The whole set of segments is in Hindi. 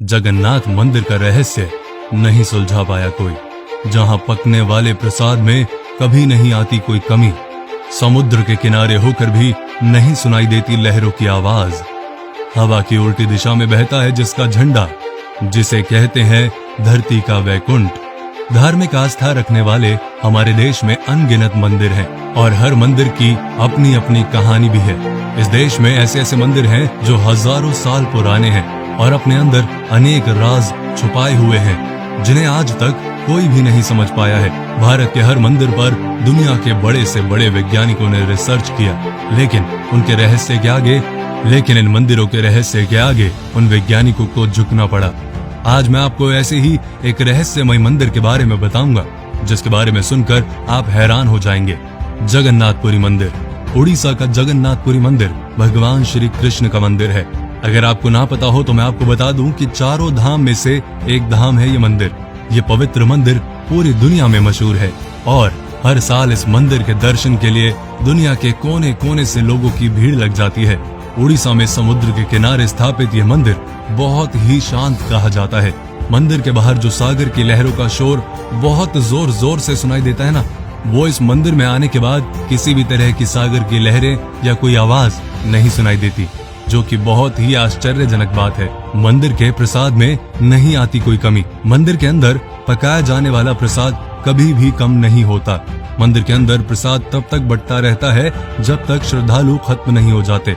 जगन्नाथ मंदिर का रहस्य नहीं सुलझा पाया कोई। जहां पकने वाले प्रसाद में कभी नहीं आती कोई कमी, समुद्र के किनारे होकर भी नहीं सुनाई देती लहरों की आवाज, हवा की उल्टी दिशा में बहता है जिसका झंडा, जिसे कहते हैं धरती का वैकुंठ। धार्मिक आस्था रखने वाले हमारे देश में अनगिनत मंदिर हैं और हर मंदिर की अपनी अपनी कहानी भी है। इस देश में ऐसे ऐसे मंदिर हैं जो हजारों साल पुराने हैं और अपने अंदर अनेक राज छुपाए हुए हैं जिन्हें आज तक कोई भी नहीं समझ पाया है। भारत के हर मंदिर पर दुनिया के बड़े से बड़े वैज्ञानिकों ने रिसर्च किया, लेकिन इन मंदिरों के रहस्य के आगे उन वैज्ञानिकों को झुकना पड़ा। आज मैं आपको ऐसे ही एक रहस्यमय मंदिर के बारे में बताऊंगा जिसके बारे में सुनकर आप हैरान हो जाएंगे। जगन्नाथपुरी मंदिर। उड़ीसा का जगन्नाथपुरी मंदिर भगवान श्री कृष्ण का मंदिर है। अगर आपको ना पता हो तो मैं आपको बता दूं कि चारों धाम में से एक धाम है ये मंदिर। ये पवित्र मंदिर पूरी दुनिया में मशहूर है और हर साल इस मंदिर के दर्शन के लिए दुनिया के कोने कोने से लोगों की भीड़ लग जाती है। उड़ीसा में समुद्र के किनारे स्थापित यह मंदिर बहुत ही शांत कहा जाता है। मंदिर के बाहर जो सागर की लहरों का शोर बहुत जोर जोर से सुनाई देता है ना, वो इस मंदिर में आने के बाद किसी भी तरह की सागर की लहरें या कोई आवाज नहीं सुनाई देती, जो कि बहुत ही आश्चर्यजनक बात है। मंदिर के प्रसाद में नहीं आती कोई कमी। मंदिर के अंदर पकाया जाने वाला प्रसाद कभी भी कम नहीं होता। मंदिर के अंदर प्रसाद तब तक बंटता रहता है जब तक श्रद्धालु खत्म नहीं हो जाते।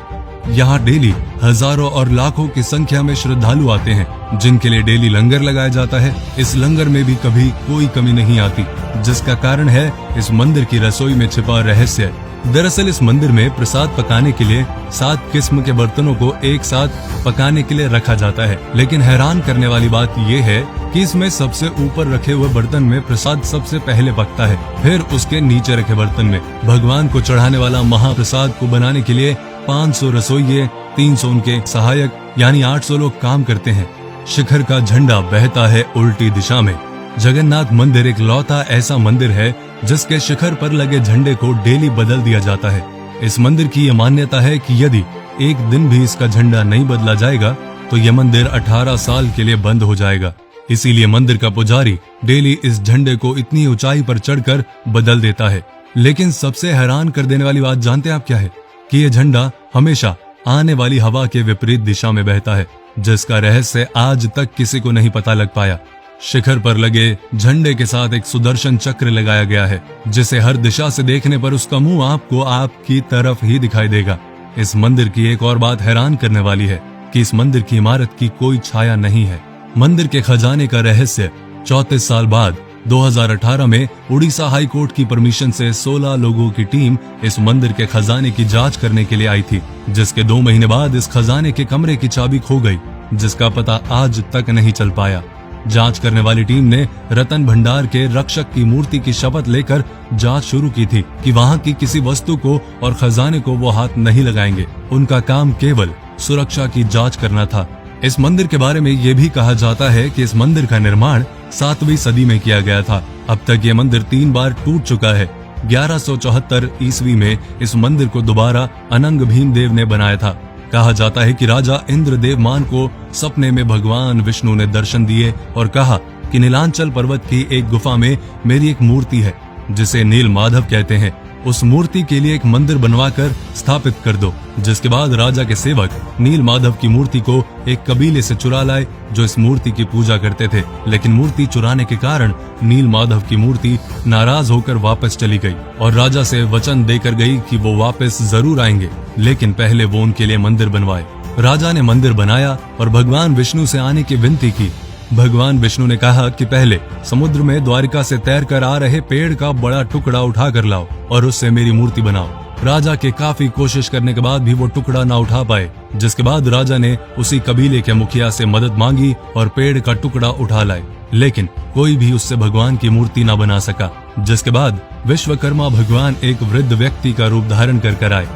यहाँ डेली हजारों और लाखों की संख्या में श्रद्धालु आते हैं जिनके लिए डेली लंगर लगाया जाता है। इस लंगर में भी कभी कोई कमी नहीं आती, जिसका कारण है इस मंदिर की रसोई में छिपा रहस्य। दरअसल इस मंदिर में प्रसाद पकाने के लिए 7 किस्म के बर्तनों को एक साथ पकाने के लिए रखा जाता है, लेकिन हैरान करने वाली बात यह है कि इसमें सबसे ऊपर रखे हुए बर्तन में प्रसाद सबसे पहले पकता है, फिर उसके नीचे रखे बर्तन में। भगवान को चढ़ाने वाला महाप्रसाद को बनाने के लिए 500 रसोइये, 300 उनके सहायक यानी 800 लोग काम करते हैं। शिखर का झंडा बहता है उल्टी दिशा में। जगन्नाथ मंदिर एक लौता ऐसा मंदिर है जिसके शिखर पर लगे झंडे को डेली बदल दिया जाता है। इस मंदिर की यह मान्यता है कि यदि एक दिन भी इसका झंडा नहीं बदला जाएगा तो यह मंदिर 18 साल के लिए बंद हो जाएगा। इसीलिए मंदिर का पुजारी डेली इस झंडे को इतनी ऊंचाई पर चढ़कर बदल देता है। लेकिन सबसे हैरान कर देने वाली बात जानते हैं आप क्या है? कि यह झंडा हमेशा आने वाली हवा के विपरीत दिशा में बहता है, जिसका रहस्य आज तक किसी को नहीं पता लग पाया। शिखर पर लगे झंडे के साथ एक सुदर्शन चक्र लगाया गया है, जिसे हर दिशा से देखने पर उसका मुंह आपको आपकी तरफ ही दिखाई देगा। इस मंदिर की एक और बात हैरान करने वाली है कि इस मंदिर की इमारत की कोई छाया नहीं है। मंदिर के खजाने का रहस्य 34 साल बाद 2018 में उड़ीसा हाई कोर्ट की परमिशन से 16 लोगों की टीम इस मंदिर के खजाने की जांच करने के लिए आई थी, जिसके 2 महीने बाद इस खजाने के कमरे की चाबी खो गई, जिसका पता आज तक नहीं चल पाया। जांच करने वाली टीम ने रतन भंडार के रक्षक की मूर्ति की शपथ लेकर जांच शुरू की थी कि वहां की किसी वस्तु को और खजाने को वो हाथ नहीं लगाएंगे। उनका काम केवल सुरक्षा की जांच करना था। इस मंदिर के बारे में ये भी कहा जाता है कि इस मंदिर का निर्माण 7वीं सदी में किया गया था। अब तक ये मंदिर 3 बार टूट चुका है। 1174 ईस्वी में इस मंदिर को दोबारा अनंग भीमदेव ने बनाया था। कहा जाता है कि राजा इंद्रदेवमान को सपने में भगवान विष्णु ने दर्शन दिए और कहा कि नीलांचल पर्वत की एक गुफा में मेरी एक मूर्ति है जिसे नील माधव कहते हैं, उस मूर्ति के लिए एक मंदिर बनवाकर स्थापित कर दो। जिसके बाद राजा के सेवक नील माधव की मूर्ति को एक कबीले से चुरा लाए जो इस मूर्ति की पूजा करते थे, लेकिन मूर्ति चुराने के कारण नील माधव की मूर्ति नाराज होकर वापस चली गई और राजा से वचन देकर गई कि वो वापस जरूर आएंगे, लेकिन पहले वो उनके लिए मंदिर बनवाए। राजा ने मंदिर बनाया और भगवान विष्णु से आने की विनती की। भगवान विष्णु ने कहा कि पहले समुद्र में द्वारिका से तैरकर आ रहे पेड़ का बड़ा टुकड़ा उठा कर लाओ और उससे मेरी मूर्ति बनाओ। राजा के काफी कोशिश करने के बाद भी वो टुकड़ा ना उठा पाए, जिसके बाद राजा ने उसी कबीले के मुखिया से मदद मांगी और पेड़ का टुकड़ा उठा लाए, लेकिन कोई भी उससे भगवान की मूर्ति ना बना सका। जिसके बाद विश्वकर्मा भगवान एक वृद्ध व्यक्ति का रूप धारण कर आए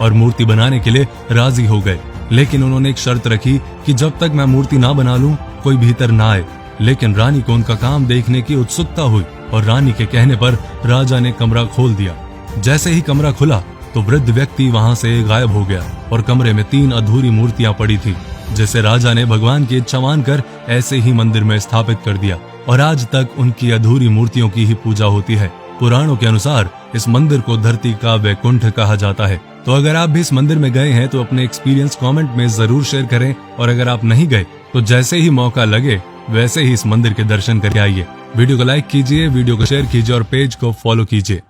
और मूर्ति बनाने के लिए राजी हो गए, लेकिन उन्होंने एक शर्त रखी कि जब तक मैं मूर्ति ना बना लूं कोई भीतर ना आए। लेकिन रानी को उनका काम देखने की उत्सुकता हुई और रानी के कहने पर राजा ने कमरा खोल दिया। जैसे ही कमरा खुला तो वृद्ध व्यक्ति वहां से गायब हो गया और कमरे में 3 अधूरी मूर्तियां पड़ी थी। जिसे राजा ने भगवान की इच्छा मानकर ऐसे ही मंदिर में स्थापित कर दिया और आज तक उनकी अधूरी मूर्तियों की ही पूजा होती है। पुराणों के अनुसार इस मंदिर को धरती का वैकुंठ कहा जाता है। तो अगर आप भी इस मंदिर में गए हैं तो अपने एक्सपीरियंस कमेंट में जरूर शेयर करें, और अगर आप नहीं गए तो जैसे ही मौका लगे वैसे ही इस मंदिर के दर्शन करके आइए। वीडियो को लाइक कीजिए, वीडियो को शेयर कीजिए और पेज को फॉलो कीजिए।